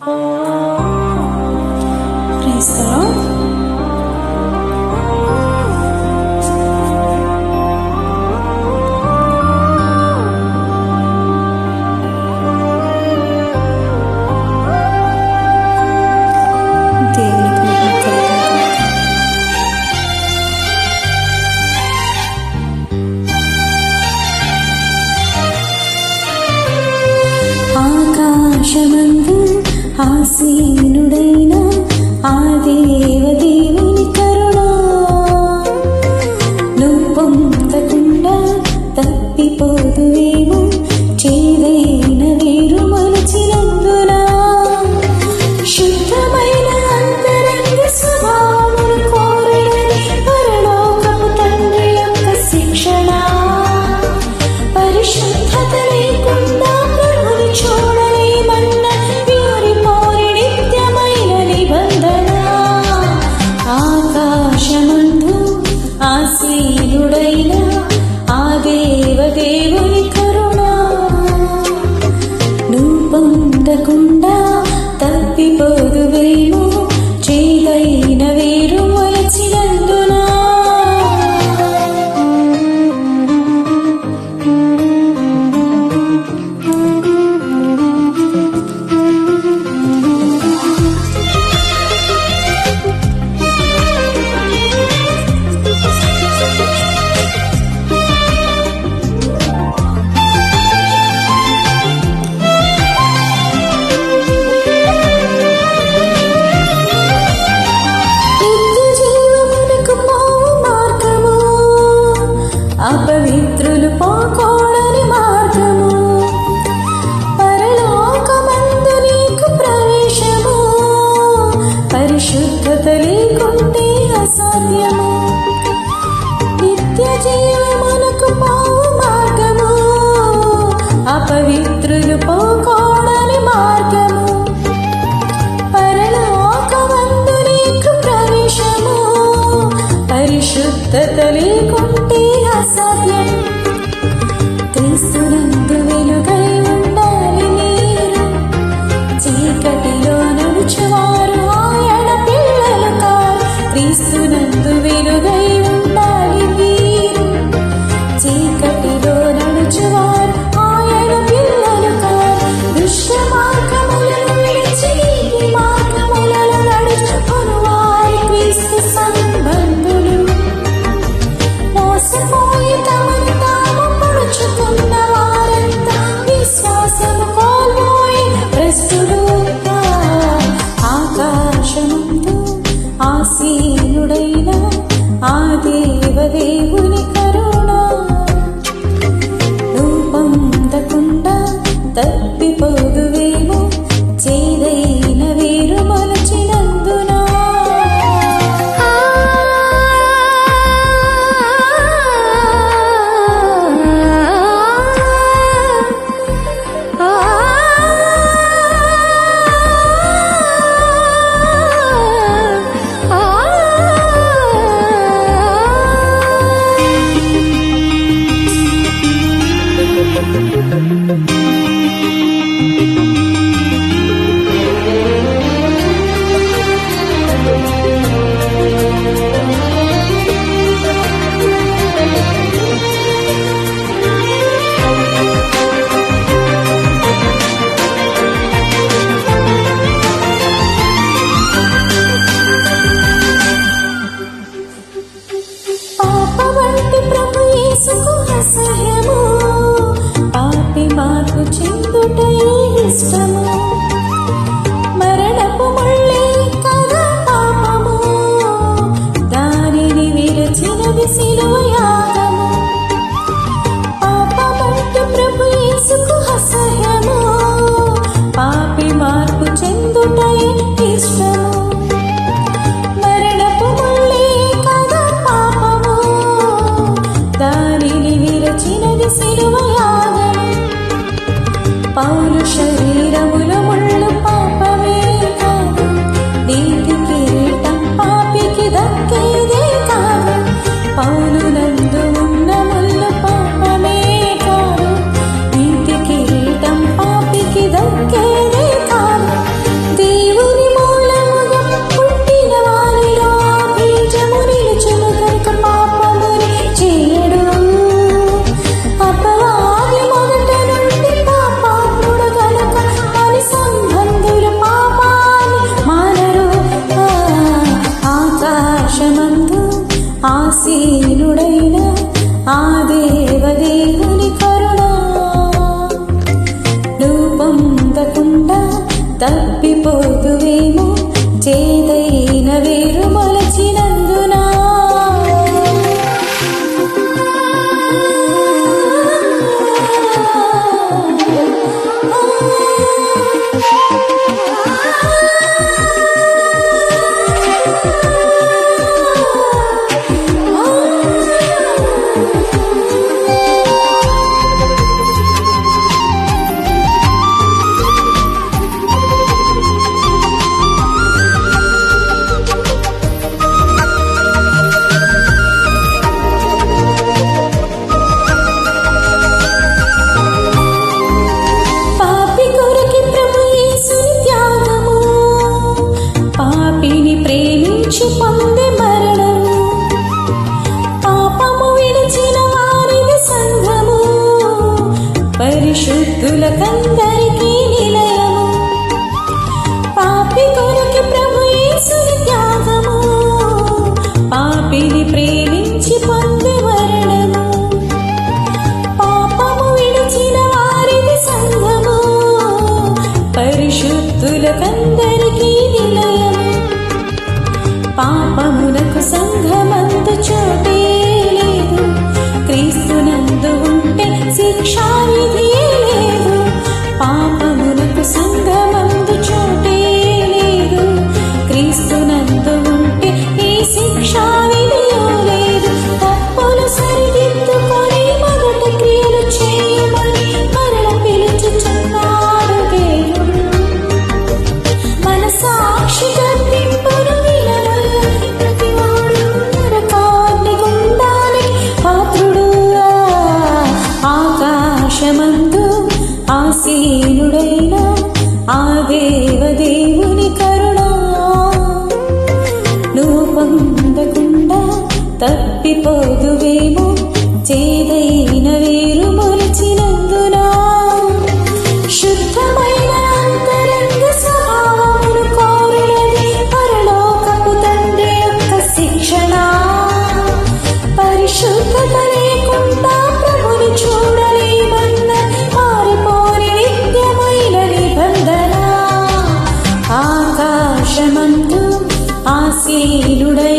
Praise the Lord. ఆకాశమందు ఆసీనుడైన ఆ దేవదేవుని కరుణ నువ్వు పొందకుండా తప్పిపోదువేమో, చేదైన వేరు మలచినందున శుద్ధమైన అంతరంగ స్వభావమును కోరడని పరలోకపు తండ్రి యొక్క శిక్షణ. పరిశుద్ధత లేకుండా ప్రభుని చూడలేమన్న వీరి పోరి నిత్యమైన నిబంధన. ఆకాశమందు ఆసీనుడైన ఆ దేవదేవుని కరుణ నువ్వు పొందకుండా తప్పిపోదువేమో, చేదైన వేరు మొలచినందున. అపవిత్రులు పోకూడని మార్గము, పరలోకమందు నీకు ప్రవేశము, పరిశుద్ధత లేకుంటే అసాధ్యము. నిత్య జీవమునకు పోవు మార్గము, అపవిత్రులు పోకూడని మార్గము, పరలోకమందు నీకు ప్రవేశము, పరిశుద్ధత లేకుంటే అసాధ్యం. క్రీస్తునందు వెలుగై ఉండాలి మీరు, చీకటిలో నడుచువారు ఆయన పిల్లలు కారు. క్రీస్తునందు వెలుగై ఉండాలి మీరు, చీకటిలో నడుచువారు ఆయన పిల్లలు కారు. దుష్ట మార్గములను విడిచి నీతి మార్గములలో నడుచుకొనువారు క్రీస్తు సంబంధులు. మోసపోయి తమను తాము పొడుచుకున్న వారంతా విశ్వాసము కోల్పోయిన భ్రష్టులు. ఆకాశమందు ఆసీనుడైన ఆ దేవదేవుని కరుణ నువ్వు పొందకుండా తప్పిపోదువేమో, చేదైన వేరు మొలచినందున. తప్పిపోదువేమో చేదైన వేరు మొలచినందున. పొందే మరణము పాపము విడిచిన వారిది సంఘము పరిశుద్ధులకందరికీ నిలయము. పాపి కొరకు ప్రభు యేసుని త్యాగము పాపిని ప్రేమించి పొందే మరణము. పాపము విడిచిన వారిది సంఘము పరిశుద్ధులకందరికీ నిలయము. పాపమునకు సంఘమందు చోటే లేదు, క్రీస్తునందు ఉంటే శిక్షావిధియే లేదు. పాపమునకు సంఘమందు చోటే లేదు, క్రీస్తునందు ఉంటే ఈ శిక్షావిధియో లేదు. తప్పులు సరిదిద్దుకొని మొదట క్రియలు చేయమని మరల పిలుచుచున్నాడు దేవుడు. మన సాక్షి గర్తింపును ఆకాశమందు ఆసీనుడైన ఆ దేవదేవుని కరుణ నువ్వు పొందకుండా తప్పిపోదువేమో చేదైన వేరు మొలిచినందున. శుద్ధమైన అంతరంగ స్వభావమును కోరినది పరలోకపు తండ్రి యొక్క శిక్షణ. పరిశుద్ధత లేకుండా ప్రభుని చూడలేమన్న మారిపోని నిత్యమైన నిబంధన. ఆకాశమందు ఆసీనుడై